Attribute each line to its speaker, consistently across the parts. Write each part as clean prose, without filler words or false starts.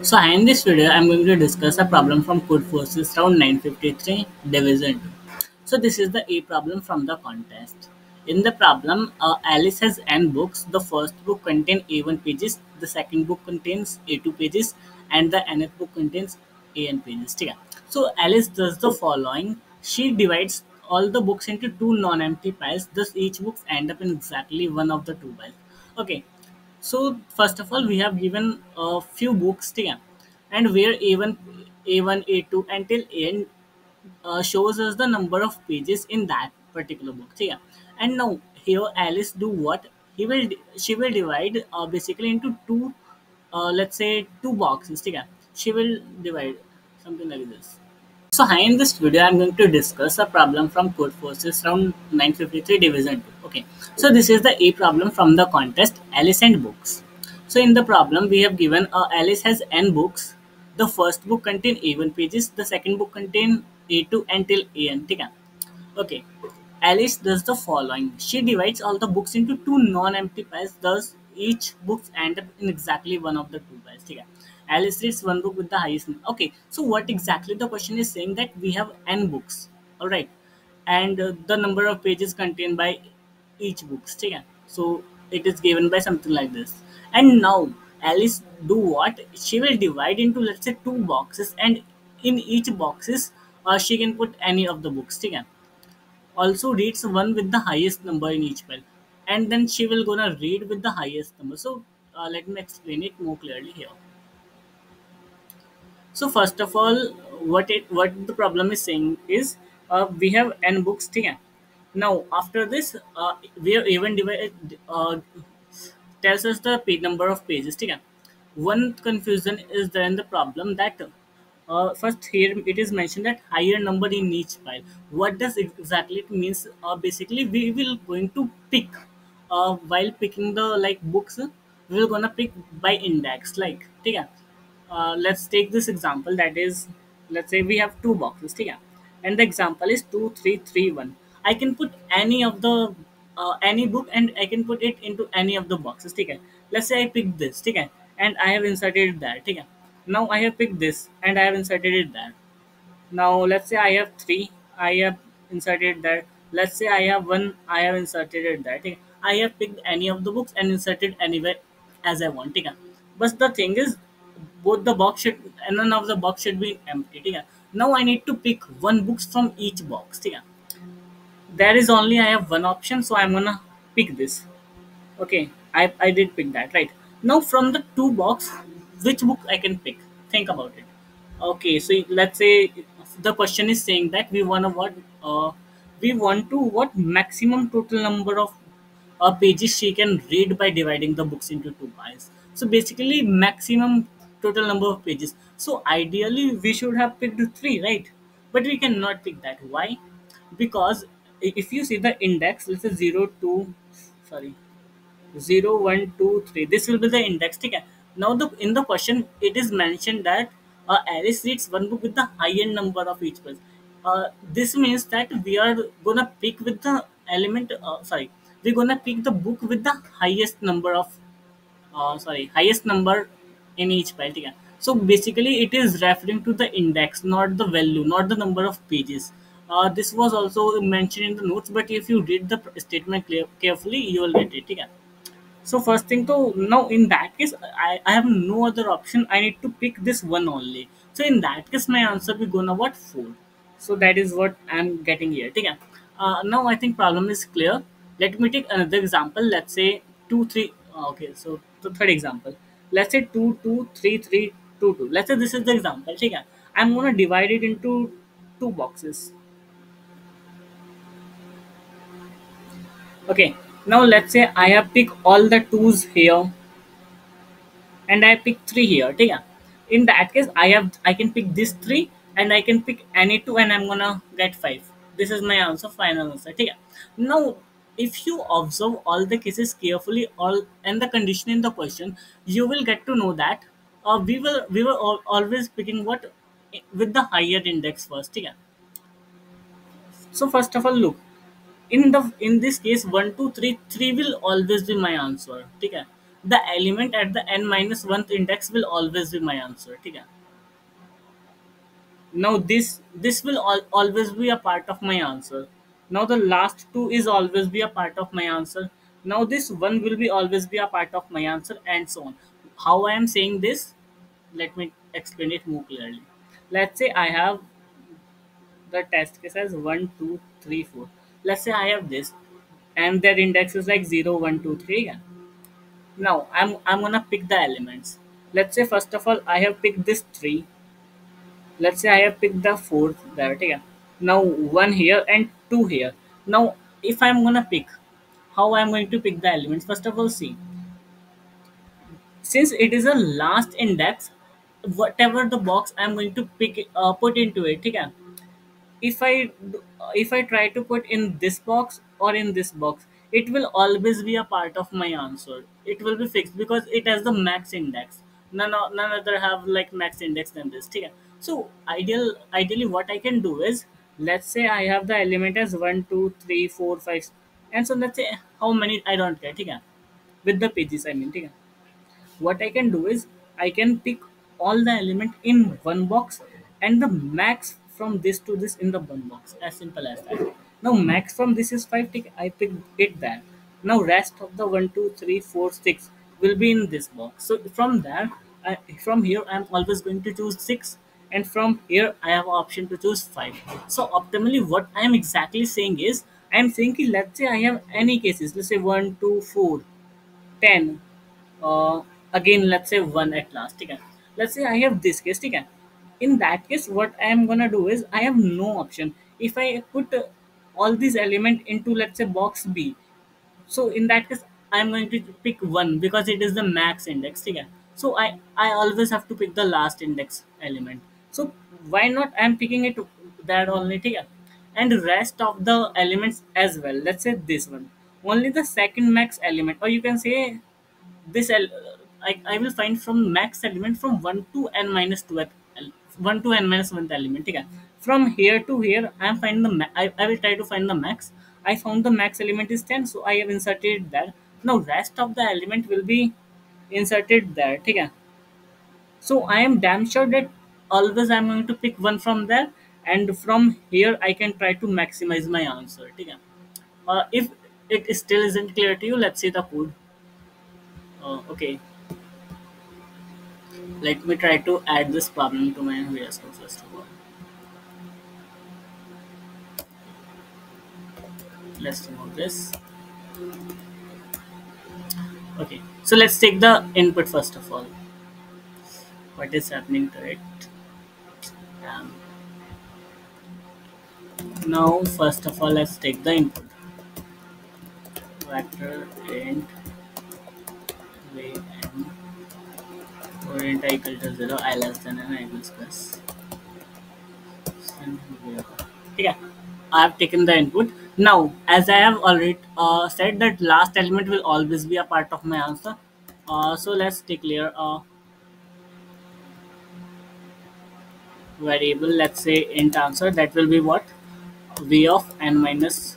Speaker 1: So in this video, I'm going to discuss a problem from Code Forces round 953 division 2. So this is the A problem from the contest. In the problem, Alice has n books. The first book contains A1 pages, the second book contains A2 pages, and the nth book contains AN pages. ठीक है? So Alice does the following. She divides all the books into two non-empty piles. Thus each book end up in exactly one of the two piles. Okay, so first of all, we have given a few books here, and where A1, A2 until N shows us the number of pages in that particular book. here. And now here Alice do what? She will divide basically into two, let's say two boxes. here. She will divide something like this. So hi, in this video, I'm going to discuss a problem from Code Forces round 953 division 2. Okay, so this is the A problem from the contest Alice and books. So in the problem, we have given Alice has n books. The first book contain A1 pages. The second book contain A2 until AN. ठीक है? Okay. Alice does the following. She divides all the books into two non-empty piles. Thus, each book end up in exactly one of the two piles. ठीक है? Alice reads one book with the highest. Okay. So what exactly the question is saying that we have n books. All right, and the number of pages contained by each books. ठीक है? So it is given by something like this. And now Alice do what? She will divide into, let's say, two boxes, and in each boxes she can put any of the books. ठीक है? Also reads one with the highest number in each pile, and then she will gonna read with the highest number. So let me explain it more clearly here. So first of all, what the problem is saying is we have n books here. Now after this, we have even divided, tells us the page number of pages. ठीक है? One confusion is there in the problem that first here it is mentioned that higher number in each file. What does exactly it means? Basically, we will going to pick while picking the like books. We will gonna pick by index. Like, ठीक है? Let's take this example. That is, let's say we have two boxes. ठीक है? And the example is 2331. I can put any of the any book, and I can put it into any of the boxes. ठीक है? Let's say I pick this. ठीक है? And I have inserted it there. ठीक है? Now I have picked this and I have inserted it there. Now let's say I have three, I have inserted that. Let's say I have one, I have inserted it that. ठीक है? I have picked any of the books and inserted anywhere as I want. ठीक है? But the thing is, both the box should and none of the box should be empty. ठीक है? Now I need to pick one books from each box. ठीक है? There is only I have one option, so I'm gonna pick this. Okay, I did pick that, right? Now from the two box, which book I can pick? Think about it. Okay, so let's say the question is saying that we want to what maximum total number of pages she can read by dividing the books into two piles. So basically maximum total number of pages. So ideally we should have picked three, right? But we cannot pick that. Why? Because if you see the index, let's say 02, sorry, 0123, this will be the index. ठीक है? Now the in the question it is mentioned that Alice reads one book with the higher number of each page. This means that we are gonna pick with the element, sorry, we're gonna pick the book with the highest number of, highest number in each pile. ठीक है? So basically it is referring to the index, not the value, not the number of pages. This was also mentioned in the notes, but if you read the statement carefully, you will get it. ठीक है? So first thing, so now in that case, I have no other option. I need to pick this one only. So in that case, my answer will gonna what, 4. So that is what I'm getting here. Okay. Now I think problem is clear. Let me take another example. Let's say 2 3. Okay, so the third example. Let's say 2 2 3 3 2 2. Let's say this is the example. Okay. I'm gonna divide it into two boxes. Okay. Now let's say I have picked all the twos here and I pick three here. ठीक है? In that case, I can pick this three and I can pick any two and I'm gonna get 5. This is my answer, final answer. ठीक है? Now, if you observe all the cases carefully, all and the condition in the question, you will get to know that we were always picking what with the higher index first. ठीक है? So first of all, look, in this case 1 2 3 3 will always be my answer. ठीक है? the element at the n minus 1th index will always be my answer. ठीक है. Now this will always be a part of my answer. Now the last two is always be a part of my answer. Now this one will be always be a part of my answer, and so on. How I am saying this? Let me explain it more clearly. Let's say I have the test case as 1, 2, 3, 4. Let's say I have this, and their index is like 0, 1, 2, 3. Yeah. Now I'm gonna pick the elements. Let's say first of all I have picked this 3. Let's say I have picked the fourth there. Okay. Now one here and two here. Now if I'm gonna pick, how I'm going to pick the elements? First of all, see, since it is a last index, whatever the box I'm going to put into it. Okay. if I if I try to put in this box or in this box, it will always be a part of my answer. It will be fixed because it has the max index. None other have like max index than this. Okay. So ideally what I can do is, let's say I have the element as 1, 2, 3, 4, 5, and so let's say how many I don't care. Okay. With the pages I mean. Okay. What I can do is I can pick all the element in one box and the max from this to this in the one box. As simple as that. Now max from this is 5 tick. I pick it there. Now rest of the 1, 2, 3, 4, 6 will be in this box. So from there, from here I'm always going to choose 6, and from here I have option to choose 5. So optimally what I am exactly saying is, I am saying ki, let's say I have any cases, let's say 1, 2, 4, 10, uh, again let's say 1 at last. Okay. Let's say I have this case. Okay. In that case what I am gonna do is, I have no option. If I put all these element into, let's say, box B, so in that case I'm going to pick 1 because it is the max index. Okay. So I always have to pick the last index element. So why not I'm picking it that only. Okay. And rest of the elements as well, let's say this one, only the second max element, or you can say this I will find from max element from 1 to n minus 2 1 to n minus 1th element. Okay. From here to here I am finding I will try to find the max. I found the max element is 10, so I have inserted that. Now rest of the element will be inserted there. Okay. So I am damn sure that always I'm going to pick one from there, and from here I can try to maximize my answer. Okay. If it still isn't clear to you, let's see the code. Okay. Let me try to add this problem to my VS Code first of all. Let's remove this. Okay, so let's take the input first of all. What is happening to it? Um, Now, first of all, let's take the input. Vector int v n for int I equal to 0, I less than n, I will discuss. Okay, I have taken the input. Now, as I have already said that last element will always be a part of my answer. So let's declare a variable, let's say int answer, that will be what? V of n minus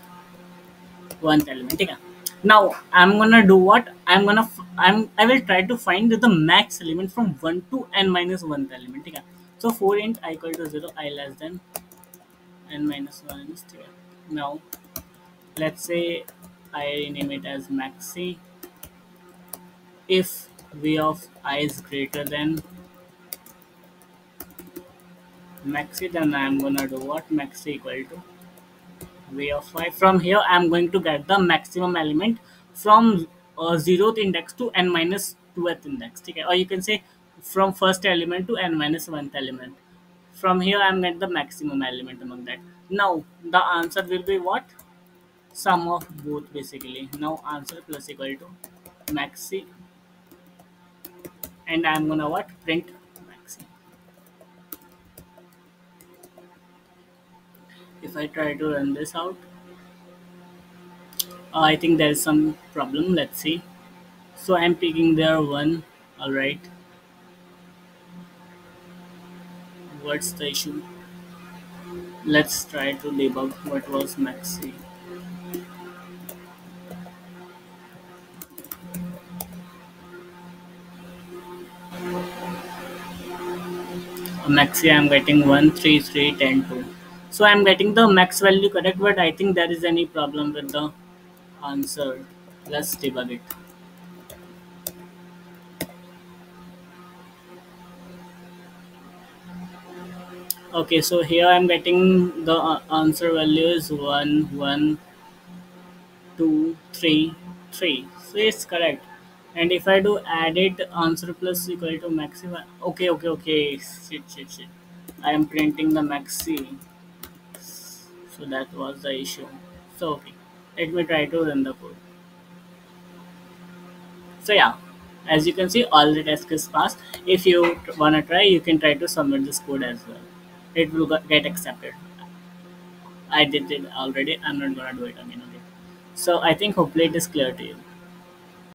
Speaker 1: 1th element. Okay. Now I'm gonna do what? I will try to find the max element from 1 to n minus 1th element. Okay. So for int I equal to 0, I less than n minus 1 is 3. Now let's say I rename it as maxi. If v of I is greater than maxi, then I'm gonna do what? Maxi equal to v of y. From here I'm going to get the maximum element from 0th index to n minus 2th index. Okay? Or you can say from first element to n minus 1th element. From here I'm get the maximum element among that. Now the answer will be what? Sum of both basically. Now answer plus equal to maxi, and I'm gonna what? Print maxi. If I try to run this out, I think there is some problem. Let's see. So I'm picking there one. All right. What's the issue? Let's try to debug what was maxi. Maxi I'm getting 13310 2. So I'm getting the max value correct, but I think there is any problem with the answer. Let's debug it. Okay, so here I'm getting the answer value is 11233. So it's correct. And if I do add it, answer plus equal to maximum. Okay, okay, okay. Shit. I am printing the maxi. So that was the issue. So okay, let me try to run the code. So yeah, as you can see, all the task is passed. If you wanna try, you can try to submit this code as well. It will get accepted. I did it already. I'm not gonna do it again. Okay. So I think hopefully it is clear to you.